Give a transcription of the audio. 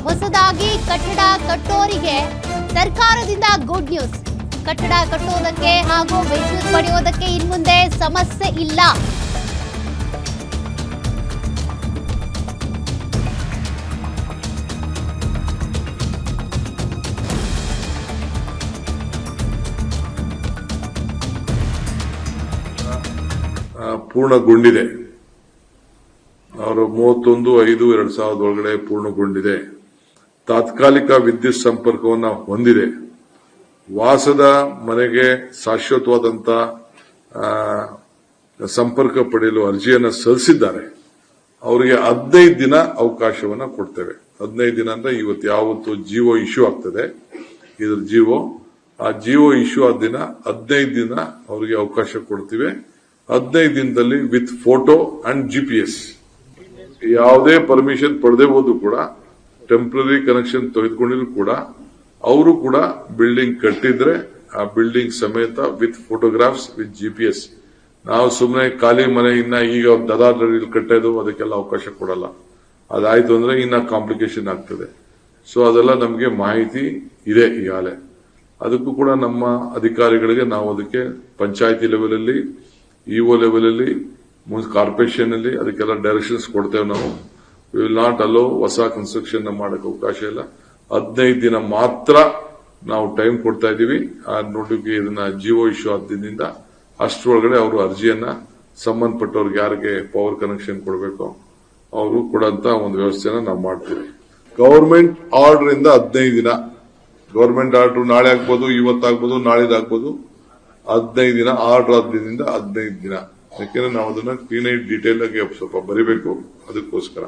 ಹೊಸದಾಗಿ ಕಟ್ಟಡ ಕಟ್ಟೋರಿಗೆ ಸರ್ಕಾರದಿಂದ ಗುಡ್ ನ್ಯೂಸ್. ಕಟ್ಟಡ ಕಟ್ಟೋದಕ್ಕೆ ಹಾಗೂ ವಿದ್ಯುತ್ ಪಡೆಯೋದಕ್ಕೆ ಇನ್ಮುಂದೆ ಸಮಸ್ಯೆ ಇಲ್ಲ. ಪೂರ್ಣಗೊಂಡಿದೆ. ಅವರು 31/5/2000 ಒಳಗಡೆ ಪೂರ್ಣಗೊಂಡಿದೆ. ತಾತ್ಕಾಲಿಕ ವಿದ್ಯುತ್ ಸಂಪರ್ಕವನ್ನು ಹೊಂದಿದೆ. ವಾಸದ ಮನೆಗೆ ಶಾಶ್ವತವಾದಂತ ಸಂಪರ್ಕ ಪಡೆಯಲು ಅರ್ಜಿಯನ್ನು ಸಲ್ಲಿಸಿದ್ದಾರೆ. ಅವರಿಗೆ 15 ದಿನ ಅವಕಾಶವನ್ನು ಕೊಡ್ತೇವೆ. 15 ದಿನ ಅಂದ್ರೆ ಇವತ್ತು ಯಾವತ್ತು ಜಿಯೋ ಇಶ್ಯೂ ಆಗ್ತದೆ, ಇದ್ರ ಆ ಜಿಯೋ ಇಶ್ಯೂ ಆದ ದಿನ 15 ದಿನ ಅವರಿಗೆ ಅವಕಾಶ ಕೊಡ್ತೀವಿ. 15 ದಿನದಲ್ಲಿ ವಿತ್ ಫೋಟೋ ಅಂಡ್ GPS ಯಾವುದೇ ಪರ್ಮಿಷನ್ ಪಡೆದೇ ಹೋದ್ರು ಕೂಡ, ಟೆಂಪರರಿ ಕನೆಕ್ಷನ್ ತೆಗೆದುಕೊಂಡಿದ್ರು ಕೂಡ, ಅವರು ಕೂಡ ಬಿಲ್ಡಿಂಗ್ ಕಟ್ಟಿದ್ರೆ ಆ ಬಿಲ್ಡಿಂಗ್ ಸಮೇತ ವಿತ್ ಫೋಟೋಗ್ರಾಫ್ಸ್ ವಿತ್ GPS. ನಾವು ಸುಮ್ಮನೆ ಖಾಲಿ ಮನೆ ಇನ್ನ ಈಗ ದದಾದಲ್ಲಿ ಕಟ್ಟೋದು ಅದಕ್ಕೆಲ್ಲ ಅವಕಾಶ ಕೊಡಲ್ಲ. ಅದಾಯ್ತು ಅಂದ್ರೆ ಇನ್ನ ಕಾಂಪ್ಲಿಕೇಶನ್ ಆಗ್ತದೆ. ಸೊ ಅದೆಲ್ಲ ನಮಗೆ ಮಾಹಿತಿ ಇದೆ ಈಗಾಗಲೇ. ಅದಕ್ಕೂ ಕೂಡ ನಮ್ಮ ಅಧಿಕಾರಿಗಳಿಗೆ ನಾವು ಅದಕ್ಕೆ ಪಂಚಾಯತಿ ಲೆವೆಲ್ ಅಲ್ಲಿ, ಇಒ ಲೆವೆಲ್ ಅಲ್ಲಿ, ಕಾರ್ಪೊರೇಷನ್ ಅಲ್ಲಿ ಅದಕ್ಕೆಲ್ಲ ಡೈರೆಕ್ಷನ್ಸ್ ಕೊಡ್ತೇವೆ. ನಾವು ವಿಲ್ ನಾಟ್ ಅಲೋ ಹೊಸ ಕನ್ಸ್ಟ್ರಕ್ಷನ್ ಮಾಡಕ್ಕೆ ಅವಕಾಶ ಇಲ್ಲ. 15 ದಿನ ಮಾತ್ರ ನಾವು ಟೈಮ್ ಕೊಡ್ತಾ ಇದ್ದೀವಿ. ಆ ನೋಟಿಗೆ ಇದನ್ನ ಜಿಯೋ ಇಶ್ಯೂ ಆದ್ದಿಂದ ಅಷ್ಟರೊಳಗಡೆ ಅವರು ಅರ್ಜಿಯನ್ನ ಸಂಬಂಧಪಟ್ಟವ್ರಿಗೆ ಯಾರಿಗೆ ಪವರ್ ಕನೆಕ್ಷನ್ ಕೊಡಬೇಕು ಅವರು ಕೊಡಂತ ಒಂದು ವ್ಯವಸ್ಥೆನ ನಾವು ಮಾಡ್ತೀವಿ. ಗವರ್ಮೆಂಟ್ ಆರ್ಡರ್ ಇಂದ 15 ದಿನ. ಗವರ್ಮೆಂಟ್ ಆರ್ಡರ್ ನಾಳೆ ಆಗ್ಬೋದು, ಇವತ್ತಾಗ್ಬೋದು, ನಾಳಿದಾಗ್ಬೋದು. 15 ದಿನ ಆರ್ಡರ್ ಆದ್ರಿಂದ 15 ದಿನ. ಯಾಕೆಂದ್ರೆ ನಾವು ಅದನ್ನ ಕ್ಲೀನ್ ಆಗಿ ಡೀಟೇಲ್ ಆಗಿ ಸ್ವಲ್ಪ ಬರಿಬೇಕು. ಅದಕ್ಕೋಸ್ಕರ